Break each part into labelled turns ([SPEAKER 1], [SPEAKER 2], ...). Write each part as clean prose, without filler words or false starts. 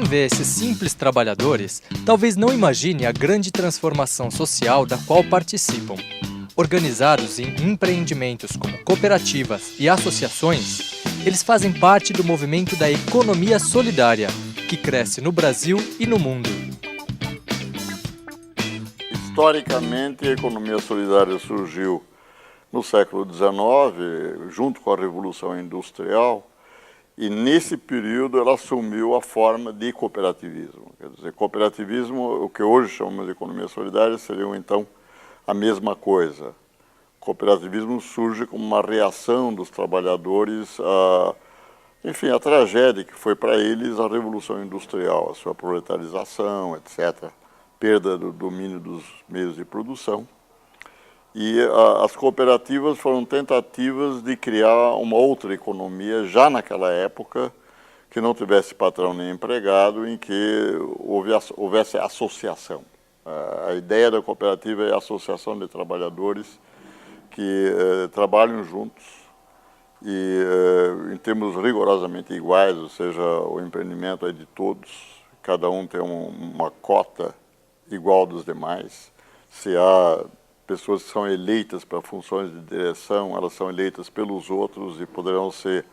[SPEAKER 1] vê esses simples trabalhadores, talvez não imagine a grande transformação social da qual participam. Organizados em empreendimentos como cooperativas e associações, eles fazem parte do movimento da economia solidária, que cresce no Brasil e no mundo.
[SPEAKER 2] Historicamente, a economia solidária surgiu no século XIX, junto com a Revolução Industrial, e nesse período ela assumiu a forma de cooperativismo. Quer dizer, cooperativismo, o que hoje chamamos de economia solidária, seriam então a mesma coisa. O cooperativismo surge como uma reação dos trabalhadores à tragédia que foi para eles a Revolução Industrial, a sua proletarização, etc., perda do domínio dos meios de produção. E as cooperativas foram tentativas de criar uma outra economia, já naquela época, que não tivesse patrão nem empregado, em que houvesse associação. A ideia da cooperativa é a associação de trabalhadores que trabalham juntos e em termos rigorosamente iguais, ou seja, o empreendimento é de todos, cada um tem uma cota igual dos demais. Se há pessoas que são eleitas para funções de direção, elas são eleitas pelos outros e poderão ser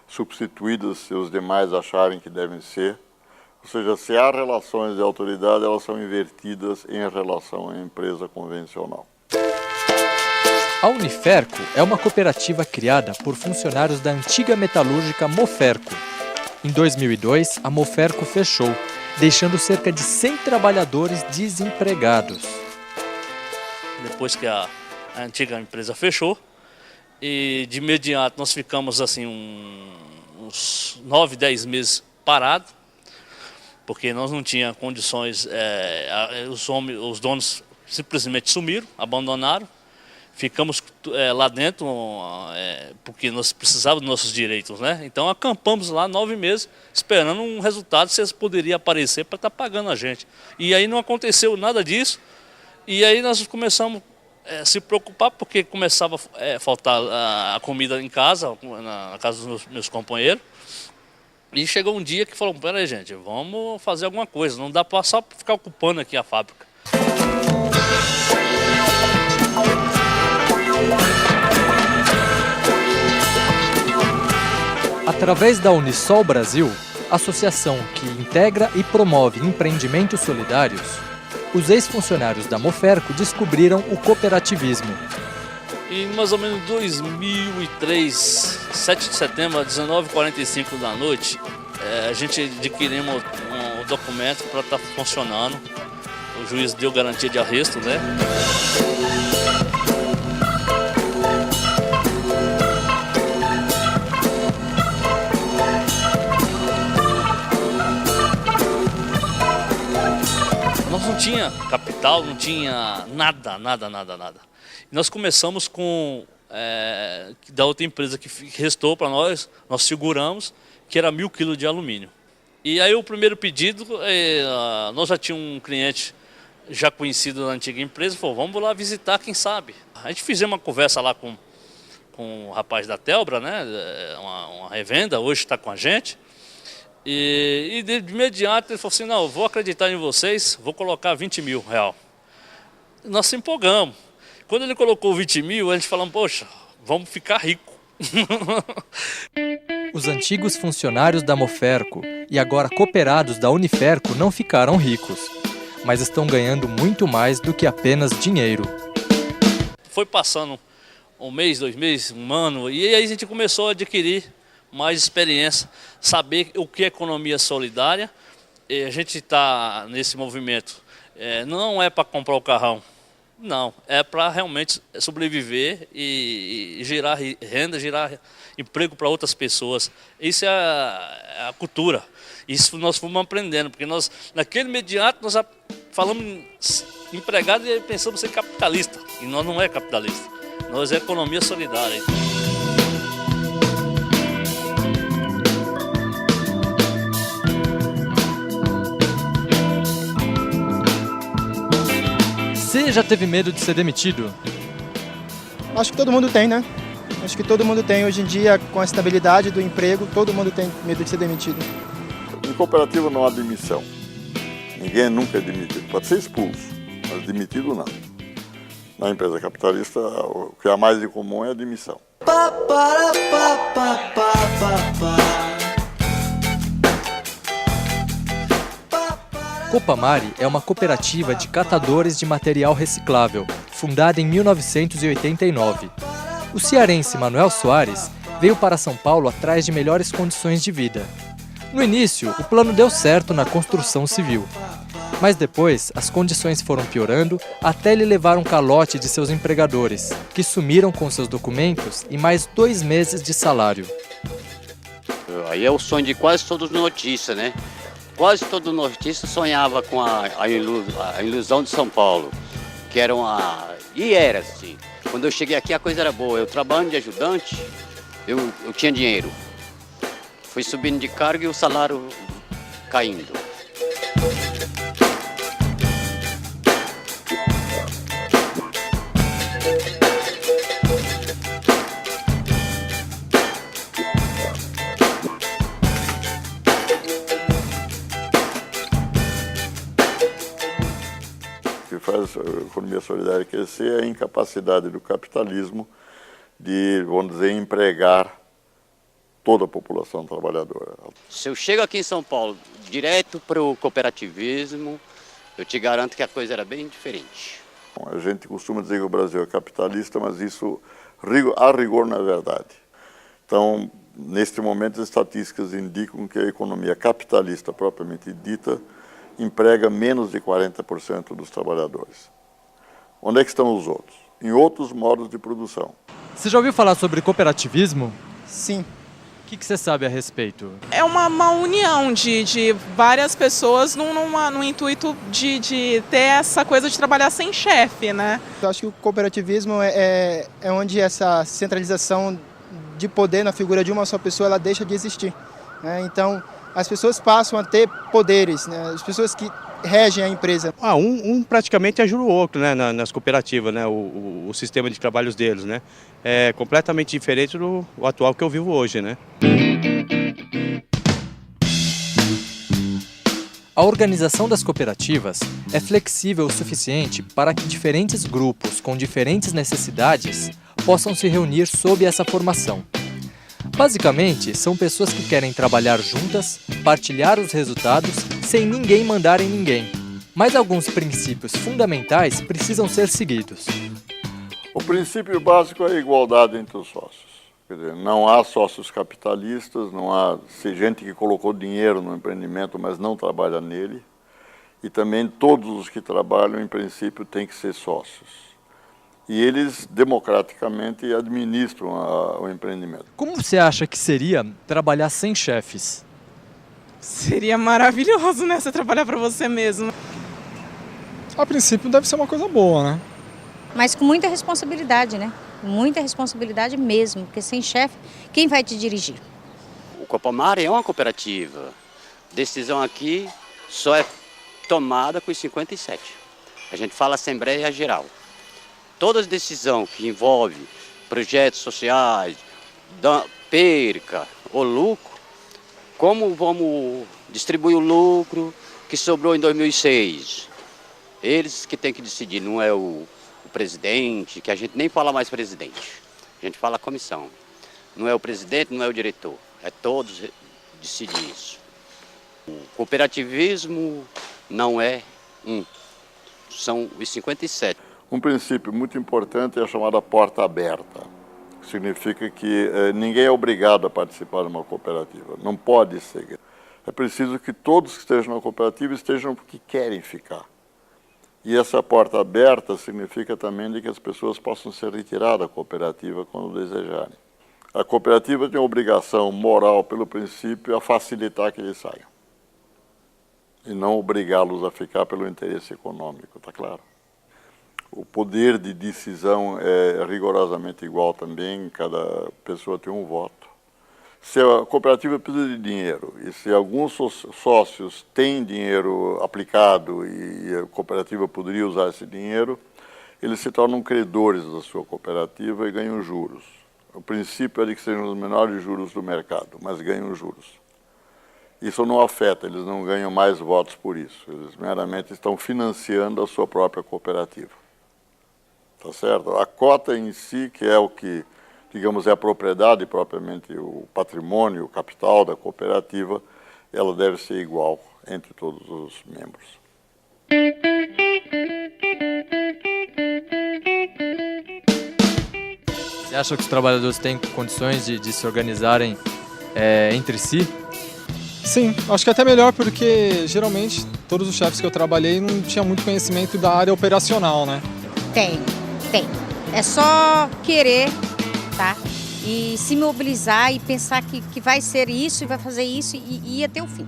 [SPEAKER 2] substituídas se os demais acharem que devem ser. Ou seja, se há relações de autoridade, elas são invertidas em relação à empresa convencional.
[SPEAKER 1] A Uniferco é uma cooperativa criada por funcionários da antiga metalúrgica Moferco. Em 2002, a Moferco fechou, deixando cerca de 100 trabalhadores desempregados.
[SPEAKER 3] Depois que a antiga empresa fechou, e de imediato nós ficamos assim uns 9, 10 meses parados, porque nós não tínhamos condições, os donos simplesmente sumiram, abandonaram, ficamos lá dentro, porque nós precisávamos dos nossos direitos, né? Então acampamos lá 9 meses, esperando um resultado, se eles poderiam aparecer para estar pagando a gente. E aí não aconteceu nada disso. E aí nós começamos a se preocupar, porque começava a faltar a comida em casa, na casa dos meus companheiros. E chegou um dia que falou, peraí gente, vamos fazer alguma coisa, não dá para só ficar ocupando aqui a fábrica.
[SPEAKER 1] Através da Unisol Brasil, associação que integra e promove empreendimentos solidários, os ex-funcionários da Moferco descobriram o cooperativismo.
[SPEAKER 3] Em mais ou menos 2003, 7 de setembro, às 19h45 da noite, a gente adquiriu um documento para estar funcionando. O juiz deu garantia de arresto, né? Nós não tinha capital, não tinha nada. E nós começamos com da outra empresa que restou para nós seguramos, que era 1.000 quilos de alumínio. E aí o primeiro pedido, nós já tínhamos um cliente já conhecido da antiga empresa, falou, vamos lá visitar, quem sabe. A gente fizemos uma conversa lá com o rapaz da Telbra, né, uma revenda, hoje está com a gente. E de imediato ele falou assim, não, eu vou acreditar em vocês, vou colocar 20 mil real. Nós se empolgamos. Quando ele colocou 20 mil, a gente falou, poxa, vamos ficar rico.
[SPEAKER 1] Os antigos funcionários da Moferco e agora cooperados da Uniferco não ficaram ricos, mas estão ganhando muito mais do que apenas dinheiro.
[SPEAKER 3] Foi passando um mês, 2 meses, um ano, e aí a gente começou a adquirir mais experiência, saber o que é economia solidária. E a gente está nesse movimento, não é para comprar o carrão, não, é para realmente sobreviver e gerar renda, gerar emprego para outras pessoas. Isso é a cultura, isso nós fomos aprendendo, porque nós, naquele imediato, nós falamos empregado e pensamos ser capitalista, e nós não é capitalista, nós é economia solidária.
[SPEAKER 1] Você já teve medo de ser demitido?
[SPEAKER 4] Acho que todo mundo tem, né? Acho que todo mundo tem. Hoje em dia, com a estabilidade do emprego, todo mundo tem medo de ser demitido.
[SPEAKER 2] Em cooperativa não há demissão. Ninguém nunca é demitido. Pode ser expulso, mas demitido não. Na empresa capitalista, o que há mais de comum é a demissão.
[SPEAKER 1] Copamari é uma cooperativa de catadores de material reciclável, fundada em 1989. O cearense Manuel Soares veio para São Paulo atrás de melhores condições de vida. No início, o plano deu certo na construção civil. Mas depois, as condições foram piorando até ele levar um calote de seus empregadores, que sumiram com seus documentos e mais 2 meses de salário.
[SPEAKER 5] Aí é o sonho de quase todos os notistas, né? Quase todo notícia sonhava com a ilusão de São Paulo, que era uma... E era assim. Quando eu cheguei aqui a coisa era boa. Eu trabalhando de ajudante, eu tinha dinheiro. Fui subindo de cargo e o salário caindo.
[SPEAKER 2] O que faz a economia solidária crescer é a incapacidade do capitalismo de, vamos dizer, empregar toda a população trabalhadora.
[SPEAKER 5] Se eu chego aqui em São Paulo direto para o cooperativismo, eu te garanto que a coisa era bem diferente.
[SPEAKER 2] A gente costuma dizer que o Brasil é capitalista, mas isso, a rigor, não é verdade. Então, neste momento, as estatísticas indicam que a economia capitalista, propriamente dita, emprega menos de 40% dos trabalhadores. Onde é que estão os outros? Em outros modos de produção.
[SPEAKER 1] Você já ouviu falar sobre cooperativismo?
[SPEAKER 4] Sim.
[SPEAKER 1] O que você sabe a respeito?
[SPEAKER 6] É uma união de várias pessoas num intuito de ter essa coisa de trabalhar sem chefe, né?
[SPEAKER 4] Eu acho que o cooperativismo é onde essa centralização de poder na figura de uma só pessoa ela deixa de existir, né? Então, as pessoas passam a ter poderes, né? As pessoas que regem a empresa.
[SPEAKER 7] Um praticamente ajuda o outro, né, nas cooperativas, né, o sistema de trabalhos deles, né, é completamente diferente do atual que eu vivo hoje, né.
[SPEAKER 1] A organização das cooperativas é flexível o suficiente para que diferentes grupos com diferentes necessidades possam se reunir sob essa formação. Basicamente, são pessoas que querem trabalhar juntas, partilhar os resultados, sem ninguém mandar em ninguém. Mas alguns princípios fundamentais precisam ser seguidos.
[SPEAKER 2] O princípio básico é a igualdade entre os sócios. Quer dizer, não há sócios capitalistas, não há gente que colocou dinheiro no empreendimento, mas não trabalha nele. E também todos os que trabalham, em princípio, têm que ser sócios. E eles, democraticamente, administram o empreendimento.
[SPEAKER 1] Como você acha que seria trabalhar sem chefes?
[SPEAKER 6] Seria maravilhoso, né? Você trabalhar para você mesmo.
[SPEAKER 8] A princípio deve ser uma coisa boa, né?
[SPEAKER 9] Mas com muita responsabilidade, né? Muita responsabilidade mesmo, porque sem chefe, quem vai te dirigir?
[SPEAKER 5] O Copamari é uma cooperativa. Decisão aqui só é tomada com os 57. A gente fala Assembleia Geral. Toda decisão que envolve projetos sociais, perca ou lucro, como vamos distribuir o lucro que sobrou em 2006? Eles que têm que decidir, não é o presidente, que a gente nem fala mais presidente, a gente fala comissão. Não é o presidente, não é o diretor, é todos decidir isso. O cooperativismo não é são os 57.
[SPEAKER 2] Um princípio muito importante é a chamada porta aberta. Significa que ninguém é obrigado a participar de uma cooperativa, não pode ser. É preciso que todos que estejam na cooperativa estejam porque querem ficar. E essa porta aberta significa também de que as pessoas possam se retirar da cooperativa quando desejarem. A cooperativa tem a obrigação moral, pelo princípio, a facilitar que eles saiam. E não obrigá-los a ficar pelo interesse econômico, está claro? O poder de decisão é rigorosamente igual também, cada pessoa tem um voto. Se a cooperativa precisa de dinheiro e se alguns sócios têm dinheiro aplicado e a cooperativa poderia usar esse dinheiro, eles se tornam credores da sua cooperativa e ganham juros. O princípio é de que sejam os menores juros do mercado, mas ganham juros. Isso não afeta, eles não ganham mais votos por isso. Eles meramente estão financiando a sua própria cooperativa. Tá certo? A cota em si, que é o que, digamos, é a propriedade, propriamente o patrimônio, o capital da cooperativa, ela deve ser igual entre todos os membros.
[SPEAKER 1] Você acha que os trabalhadores têm condições de se organizarem entre si?
[SPEAKER 8] Sim, acho que é até melhor porque geralmente todos os chefes que eu trabalhei não tinham muito conhecimento da área operacional, né?
[SPEAKER 9] Tem. É só querer, tá? E se mobilizar e pensar que vai ser isso e vai fazer isso e ir até o fim.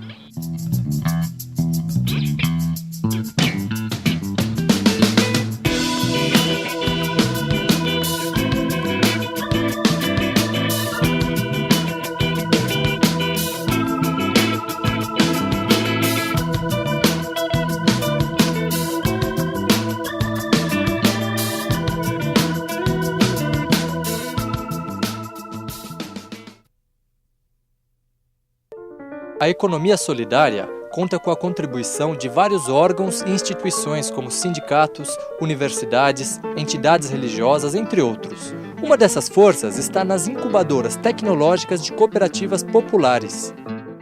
[SPEAKER 1] A economia solidária conta com a contribuição de vários órgãos e instituições como sindicatos, universidades, entidades religiosas, entre outros. Uma dessas forças está nas incubadoras tecnológicas de cooperativas populares.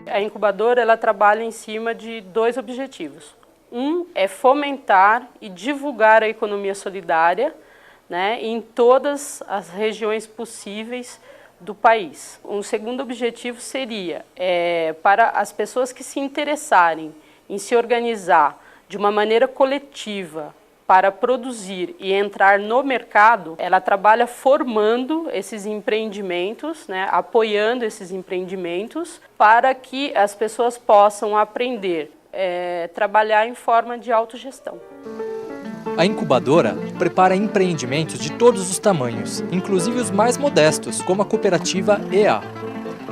[SPEAKER 10] A incubadora ela trabalha em cima de 2 objetivos. Um é fomentar e divulgar a economia solidária, né, em todas as regiões possíveis do país. Um segundo objetivo seria para as pessoas que se interessarem em se organizar de uma maneira coletiva para produzir e entrar no mercado, ela trabalha formando esses empreendimentos, né, apoiando esses empreendimentos para que as pessoas possam aprender, trabalhar em forma de autogestão.
[SPEAKER 1] A incubadora prepara empreendimentos de todos os tamanhos, inclusive os mais modestos, como a cooperativa EA.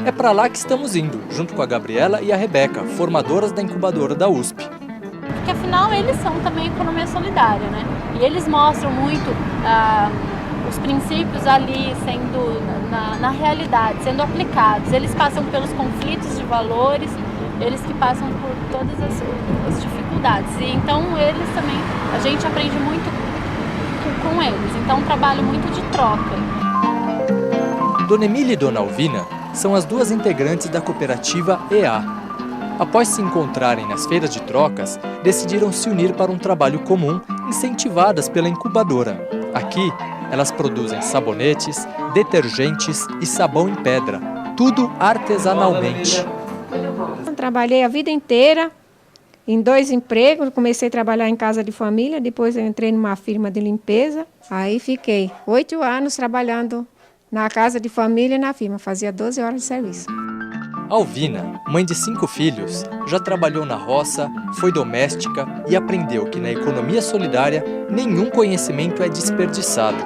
[SPEAKER 1] É para lá que estamos indo, junto com a Gabriela e a Rebeca, formadoras da incubadora da USP.
[SPEAKER 11] Porque afinal eles são também economia solidária, né? E eles mostram muito os princípios ali sendo, na realidade, sendo aplicados. Eles passam pelos conflitos de valores, eles que passam por todas as dificuldades. E então eles também, a gente aprende muito com eles, então trabalho muito de troca.
[SPEAKER 1] Dona Emília e Dona Alvina são as 2 integrantes da cooperativa EA. Após se encontrarem nas feiras de trocas, decidiram se unir para um trabalho comum, incentivadas pela incubadora. Aqui, elas produzem sabonetes, detergentes e sabão em pedra, tudo artesanalmente.
[SPEAKER 12] Trabalhei a vida inteira em 2 empregos, comecei a trabalhar em casa de família, depois eu entrei numa firma de limpeza, aí fiquei 8 anos trabalhando na casa de família e na firma, fazia 12 horas de serviço.
[SPEAKER 1] Alvina, mãe de 5 filhos, já trabalhou na roça, foi doméstica e aprendeu que na economia solidária nenhum conhecimento é desperdiçado.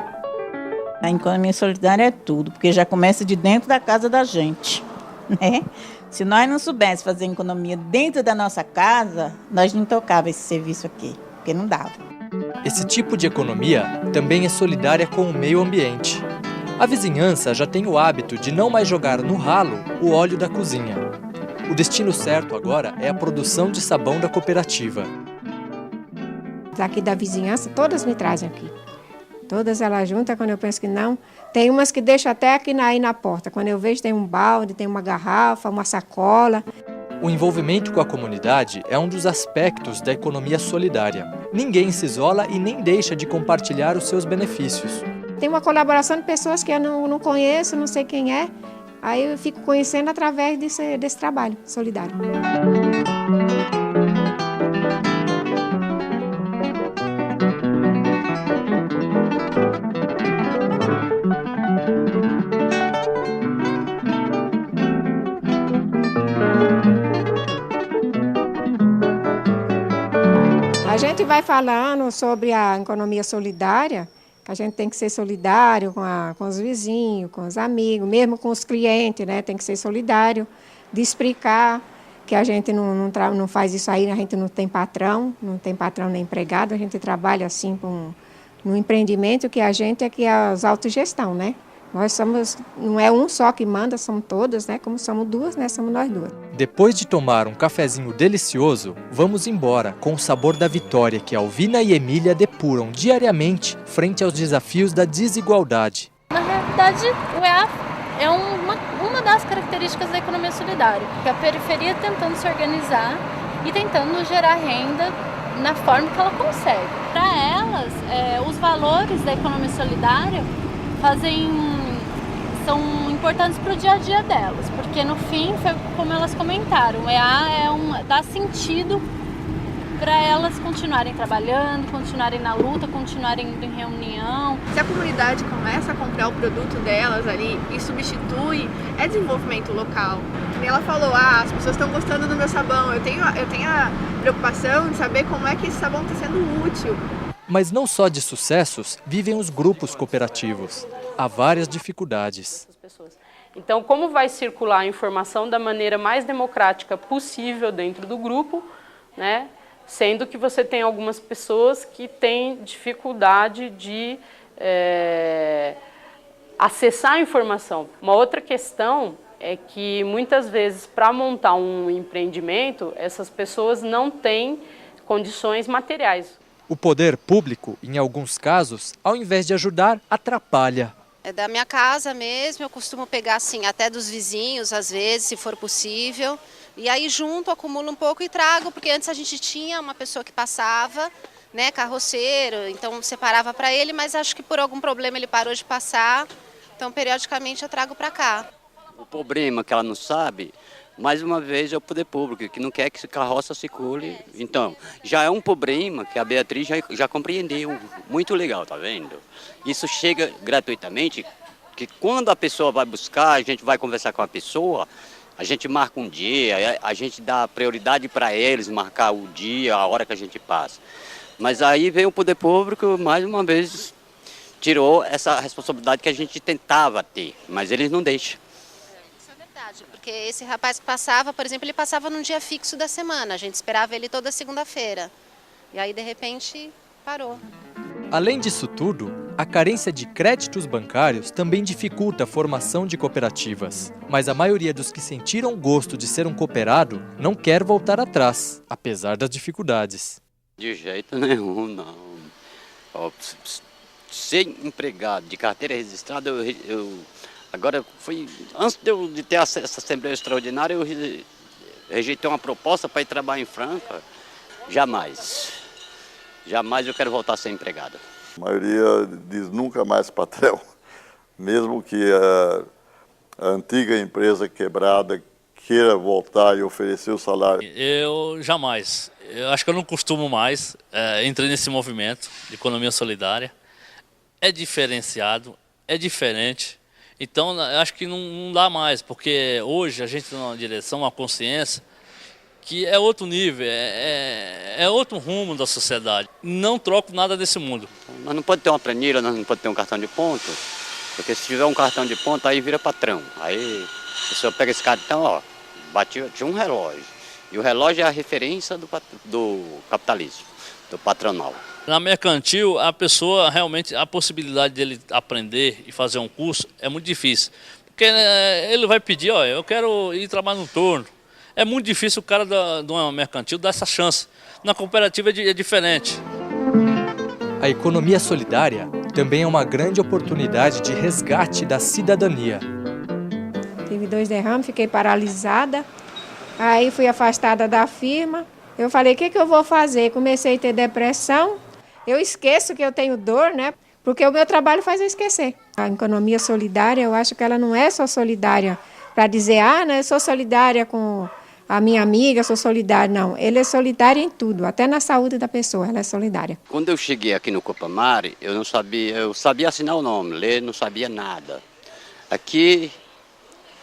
[SPEAKER 13] A economia solidária é tudo, porque já começa de dentro da casa da gente, né? Se nós não soubéssemos fazer economia dentro da nossa casa, nós não tocávamos esse serviço aqui, porque não dava.
[SPEAKER 1] Esse tipo de economia também é solidária com o meio ambiente. A vizinhança já tem o hábito de não mais jogar no ralo o óleo da cozinha. O destino certo agora é a produção de sabão da cooperativa.
[SPEAKER 12] Aqui da vizinhança, todas me trazem aqui. Todas elas juntas, quando eu penso que não. Tem umas que deixam até aqui aí na porta. Quando eu vejo, tem um balde, tem uma garrafa, uma sacola.
[SPEAKER 1] O envolvimento com a comunidade é um dos aspectos da economia solidária. Ninguém se isola e nem deixa de compartilhar os seus benefícios.
[SPEAKER 12] Tem uma colaboração de pessoas que eu não conheço, não sei quem é. Aí eu fico conhecendo através desse trabalho solidário. A gente vai falando sobre a economia solidária, que a gente tem que ser solidário com os vizinhos, com os amigos, mesmo com os clientes, né? Tem que ser solidário, de explicar que a gente não faz isso aí, a gente não tem patrão nem empregado, a gente trabalha assim num empreendimento que a gente é que é as autogestão, né? Nós somos, não é um só que manda, somos todas, né? Como somos duas, né? Somos nós duas.
[SPEAKER 1] Depois de tomar um cafezinho delicioso, vamos embora com o sabor da vitória que Alvina e Emília depuram diariamente frente aos desafios da desigualdade.
[SPEAKER 11] Na realidade, o EA é uma das características da economia solidária, que a periferia tentando se organizar e tentando gerar renda na forma que ela consegue. Para elas, os valores da economia solidária são importantes para o dia a dia delas, porque no fim, foi como elas comentaram, o EA dá sentido para elas continuarem trabalhando, continuarem na luta, continuarem indo em reunião.
[SPEAKER 14] Se a comunidade começa a comprar o produto delas ali e substitui, é desenvolvimento local. E ela falou, as pessoas estão gostando do meu sabão, eu tenho a preocupação de saber como é que esse sabão está sendo útil.
[SPEAKER 1] Mas não só de sucessos vivem os grupos cooperativos. Há várias dificuldades.
[SPEAKER 10] Então, como vai circular a informação da maneira mais democrática possível dentro do grupo, né? Sendo que você tem algumas pessoas que têm dificuldade de acessar a informação. Uma outra questão é que, muitas vezes, para montar um empreendimento, essas pessoas não têm condições materiais.
[SPEAKER 1] O poder público, em alguns casos, ao invés de ajudar, atrapalha.
[SPEAKER 15] É da minha casa mesmo, eu costumo pegar assim, até dos vizinhos, às vezes, se for possível. E aí junto, acumulo um pouco e trago, porque antes a gente tinha uma pessoa que passava, né, carroceiro, então separava para ele, mas acho que por algum problema ele parou de passar, então periodicamente eu trago para cá.
[SPEAKER 5] O problema que ela não sabe, mais uma vez, é o poder público, que não quer que essa carroça circule. Então, já é um problema que a Beatriz já compreendeu. Muito legal, tá vendo? Isso chega gratuitamente, que quando a pessoa vai buscar, a gente vai conversar com a pessoa, a gente marca um dia, a gente dá prioridade para eles, marcar o dia, a hora que a gente passa. Mas aí vem o poder público, mais uma vez, tirou essa responsabilidade que a gente tentava ter, mas eles não deixam.
[SPEAKER 15] Isso é verdade, porque esse rapaz que passava, por exemplo, ele passava num dia fixo da semana, a gente esperava ele toda segunda-feira. E aí, de repente, parou.
[SPEAKER 1] Além disso tudo, a carência de créditos bancários também dificulta a formação de cooperativas. Mas a maioria dos que sentiram o gosto de ser um cooperado não quer voltar atrás, apesar das dificuldades.
[SPEAKER 5] De jeito nenhum, não. Ser empregado de carteira registrada, agora antes de ter essa Assembleia Extraordinária, eu rejeitei uma proposta para ir trabalhar em Franca. Jamais eu quero voltar a ser empregado.
[SPEAKER 2] A maioria diz nunca mais patrão, mesmo que a antiga empresa quebrada queira voltar e oferecer o salário.
[SPEAKER 3] Eu jamais. Eu acho que eu não costumo mais. Entrei nesse movimento de economia solidária. É diferenciado, é diferente. Então, eu acho que não dá mais, porque hoje a gente tem uma direção, uma consciência, que é outro nível, é outro rumo da sociedade. Não troco nada desse mundo.
[SPEAKER 5] Nós não podemos ter uma planilha, nós não podemos ter um cartão de ponto, porque se tiver um cartão de ponto, aí vira patrão. Aí a pessoa pega esse cartão, tinha um relógio. E o relógio é a referência do capitalismo, do patronal.
[SPEAKER 3] Na mercantil, a pessoa realmente, a possibilidade dele aprender e fazer um curso é muito difícil. Porque ele vai pedir, eu quero ir trabalhar no torno. É muito difícil o cara de uma mercantil dar essa chance. Na cooperativa é diferente.
[SPEAKER 1] A economia solidária também é uma grande oportunidade de resgate da cidadania.
[SPEAKER 12] Tive 2 derrames, fiquei paralisada, aí fui afastada da firma. Eu falei, o que eu vou fazer? Comecei a ter depressão, eu esqueço que eu tenho dor, né? Porque o meu trabalho faz eu esquecer. A economia solidária, eu acho que ela não é só solidária para dizer, eu sou solidária com a minha amiga, sou solidária. Não, ele é solidário em tudo, até na saúde da pessoa, ela é solidária.
[SPEAKER 5] Quando eu cheguei aqui no Copamare, eu sabia assinar o nome, ler, não sabia nada. Aqui,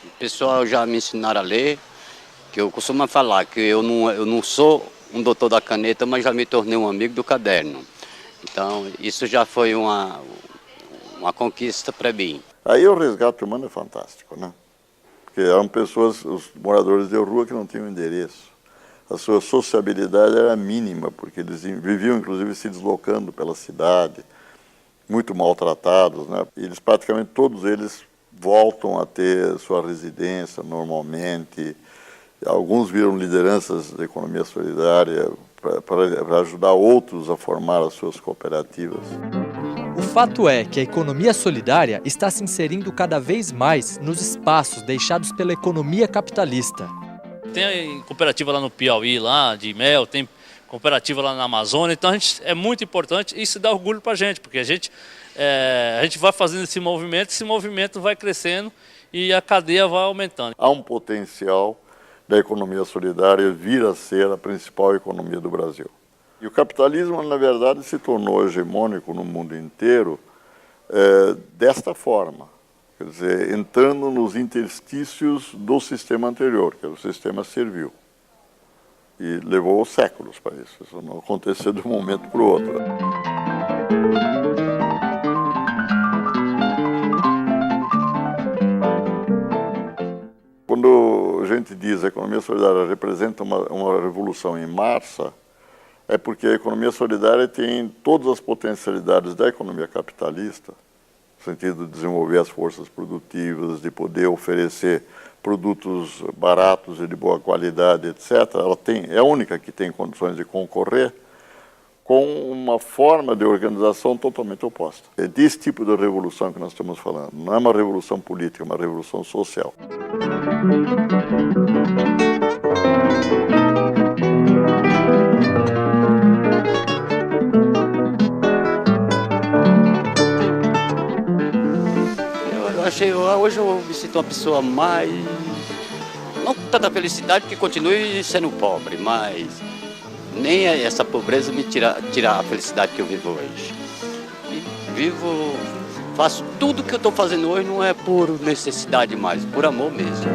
[SPEAKER 5] o pessoal já me ensinaram a ler, que eu costumo falar que eu não sou um doutor da caneta, mas já me tornei um amigo do caderno. Então, isso já foi uma conquista para mim.
[SPEAKER 2] Aí o resgate humano é fantástico, né? Porque eram pessoas, os moradores de rua que não tinham endereço. A sua sociabilidade era mínima, porque eles viviam, inclusive, se deslocando pela cidade. muito maltratados, né? Eles praticamente todos eles voltam a ter sua residência normalmente. Alguns viram lideranças da economia solidária para ajudar outros a formar as suas cooperativas.
[SPEAKER 1] O fato é que a economia solidária está se inserindo cada vez mais nos espaços deixados pela economia capitalista.
[SPEAKER 3] Tem cooperativa lá no Piauí, lá de mel, tem cooperativa lá na Amazônia, então é muito importante e isso dá orgulho para a gente, porque a gente vai fazendo esse movimento vai crescendo e a cadeia vai aumentando.
[SPEAKER 2] Há um potencial da economia solidária vir a ser a principal economia do Brasil. E o capitalismo, na verdade, se tornou hegemônico no mundo inteiro desta forma, quer dizer, entrando nos interstícios do sistema anterior, que era o sistema servil. E levou séculos para isso, isso não aconteceu de um momento para o outro. Quando a gente diz que a economia solidária representa uma revolução em marcha, é porque a economia solidária tem todas as potencialidades da economia capitalista, no sentido de desenvolver as forças produtivas, de poder oferecer produtos baratos e de boa qualidade, etc. Ela é a única que tem condições de concorrer com uma forma de organização totalmente oposta. É desse tipo de revolução que nós estamos falando. Não é uma revolução política, é uma revolução social.
[SPEAKER 5] Hoje eu me sinto uma pessoa mais, não com tanta felicidade, porque continue sendo pobre, mas nem essa pobreza me tira a felicidade que eu vivo hoje. E faço tudo que eu estou fazendo hoje não é por necessidade mais, por amor mesmo.